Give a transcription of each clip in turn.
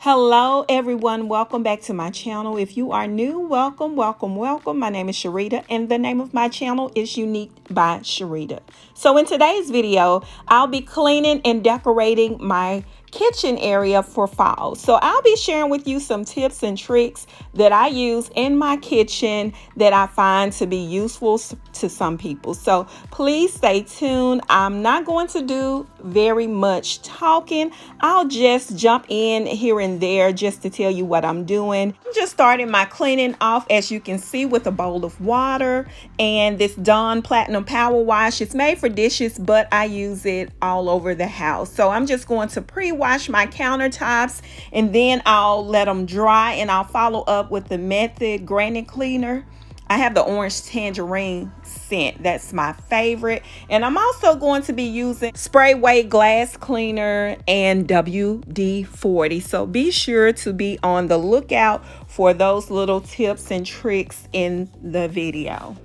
Hello everyone, welcome back to my channel. If you are new, welcome. My name is Sharita and the name of my channel is Unique by Sharita. So in today's video, I'll be cleaning and decorating my kitchen area for fall. So I'll be sharing with you some tips and tricks that I use in my kitchen that I find to be useful to some people. So please stay tuned. I'm not going to do very much talking. I'll just jump in here and there just to tell you what I'm doing. I'm just starting my cleaning off, as you can see, with a bowl of water and this Dawn Platinum Power Wash. It's made for dishes, but I use it all over the house. So I'm just going to pre-wash my countertops and then I'll let them dry, and I'll follow up with the Method Granite Cleaner. I have the orange tangerine scent. That's my favorite. And I'm also going to be using spray weight glass cleaner and WD-40. So be sure to be on the lookout for those little tips and tricks in the video.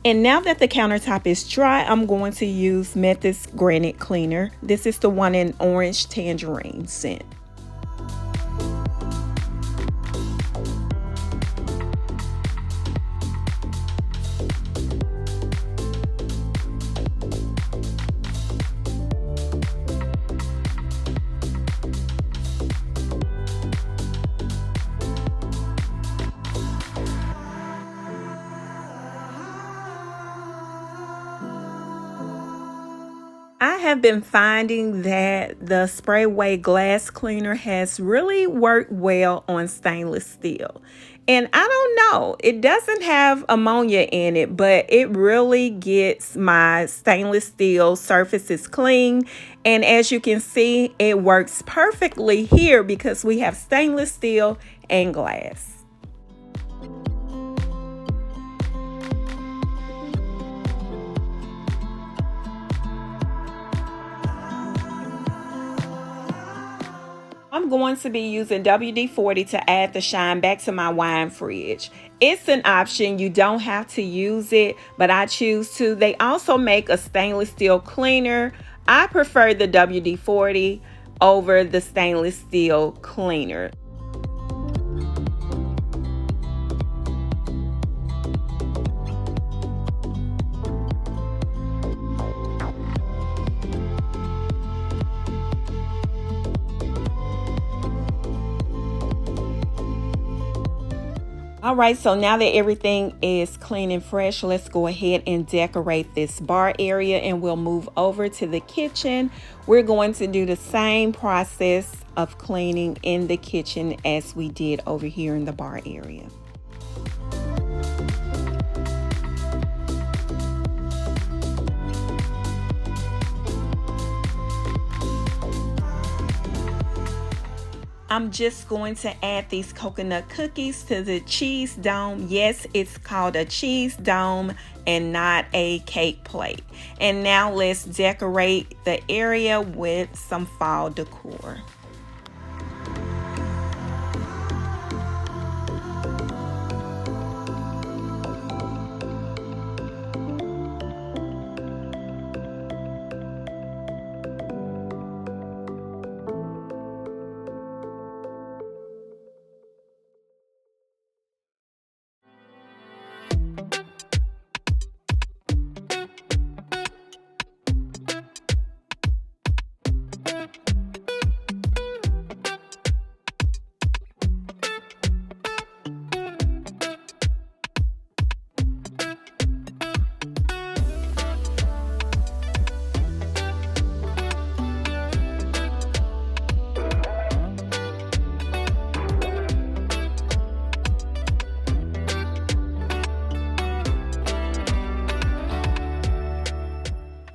And now that the countertop is dry, I'm going to use Method's Granite Cleaner. This is the one in orange tangerine scent. I have been finding that the spray weight glass cleaner has really worked well on stainless steel. And I don't know, it doesn't have ammonia in it, but it really gets my stainless steel surfaces clean. And as you can see, it works perfectly here because we have stainless steel and glass. I'm going to be using WD-40 to add the shine back to my wine fridge. It's an option. You don't have to use it, but I choose to. They also make a stainless steel cleaner. I prefer the WD-40 over the stainless steel cleaner. All right, so now that everything is clean and fresh, let's go ahead and decorate this bar area, and we'll move over to the kitchen. We're going to do the same process of cleaning in the kitchen as we did over here in the bar area. I'm just going to add these coconut cookies to the cheese dome. Yes, it's called a cheese dome and not a cake plate. And now let's decorate the area with some fall decor.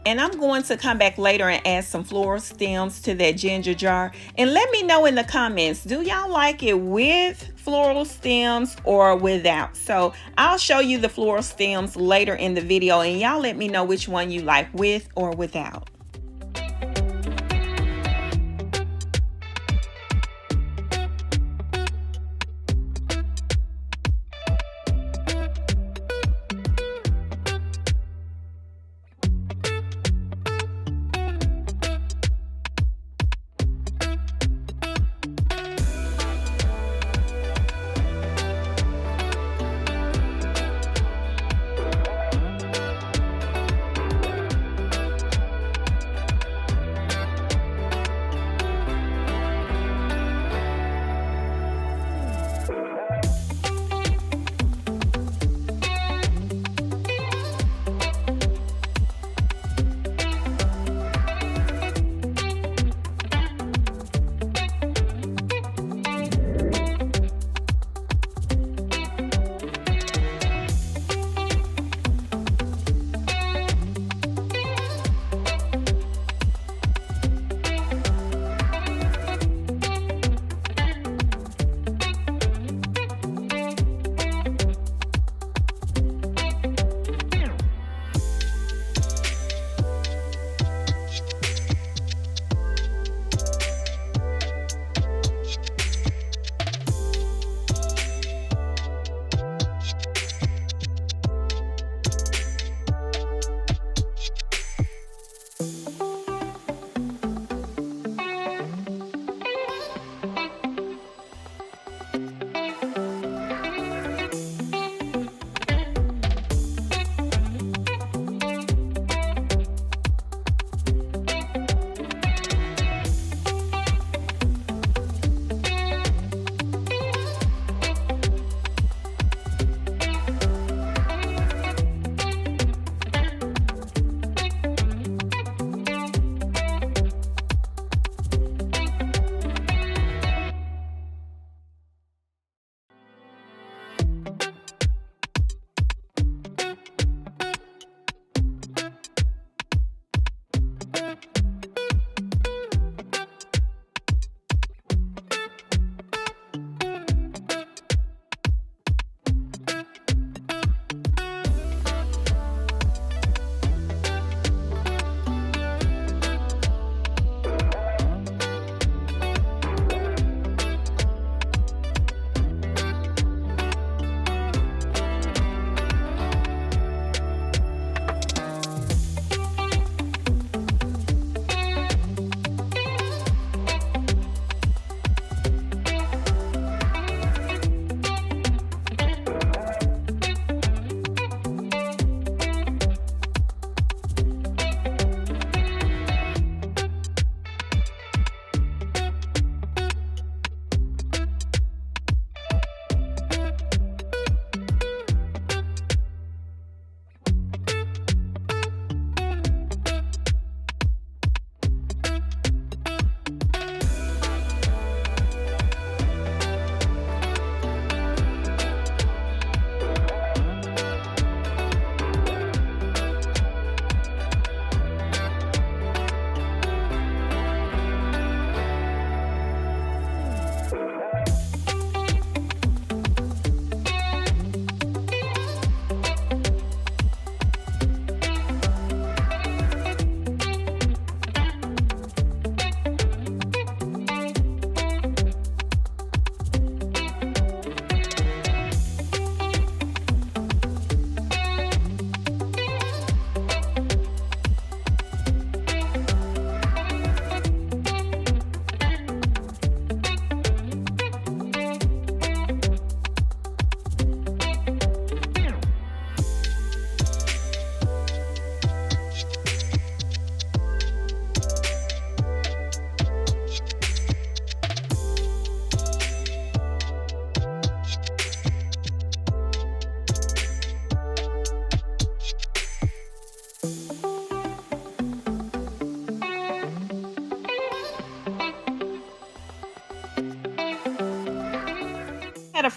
And I'm going to come back later and add some floral stems to that ginger jar. And let me know in the comments, do y'all like it with floral stems or without? So I'll show you the floral stems later in the video, and y'all let me know which one you like, with or without.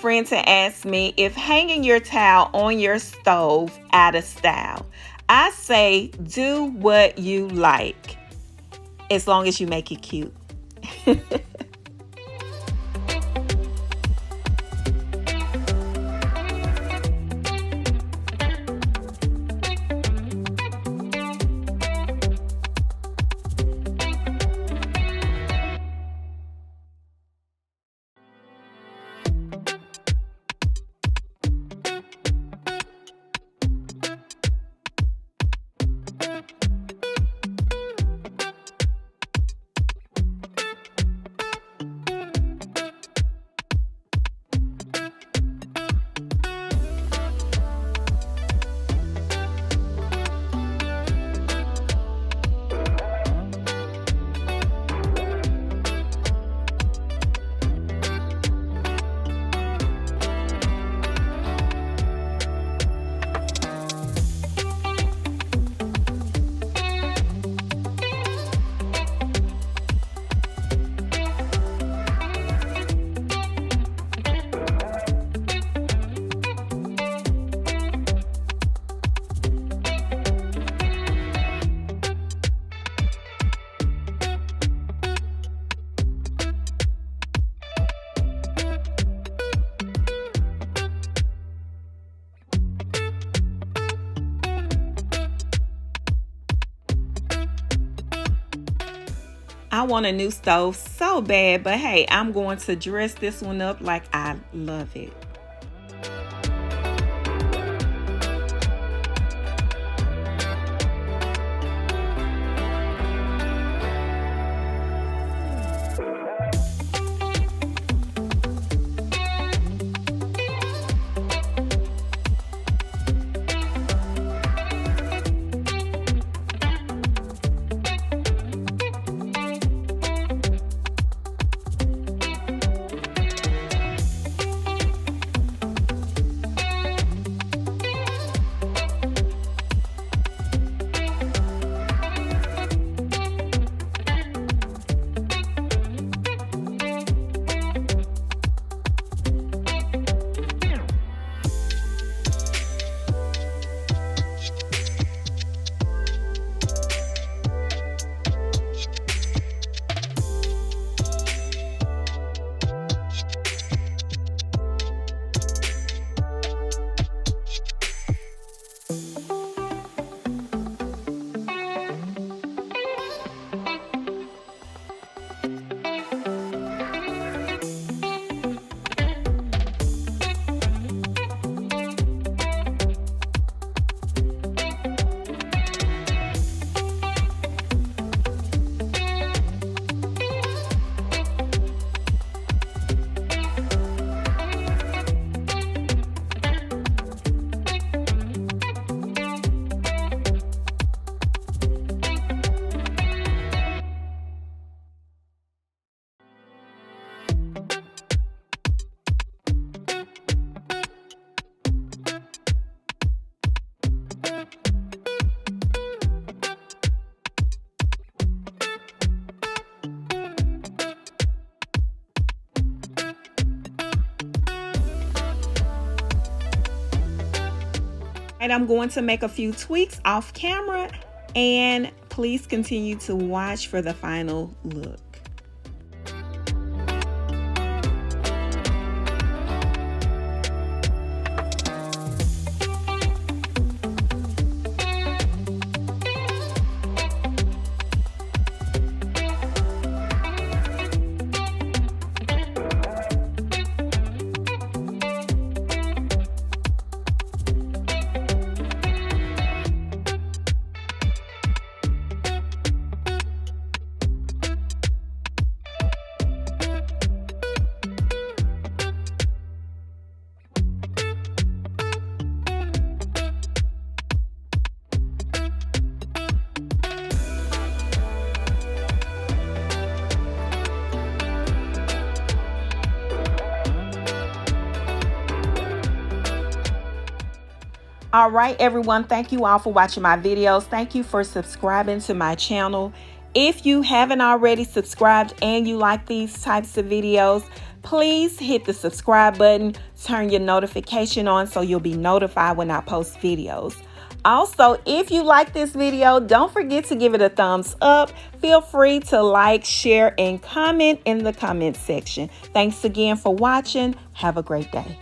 friend to ask me if hanging your towel on your stove out of style. I say do what you like, as long as you make it cute. I want a new stove so bad, but hey, I'm going to dress this one up like I love it. And I'm going to make a few tweaks off camera, and please continue to watch for the final look. All right, everyone, thank you all for watching my videos. Thank you for subscribing to my channel. If you haven't already subscribed and you like these types of videos, Please hit the subscribe button, turn your notification on so you'll be notified when I post videos. Also, if you like this video, don't forget to give it a thumbs up. Feel free to like, share, and comment in the comment section. Thanks again for watching. Have a great day.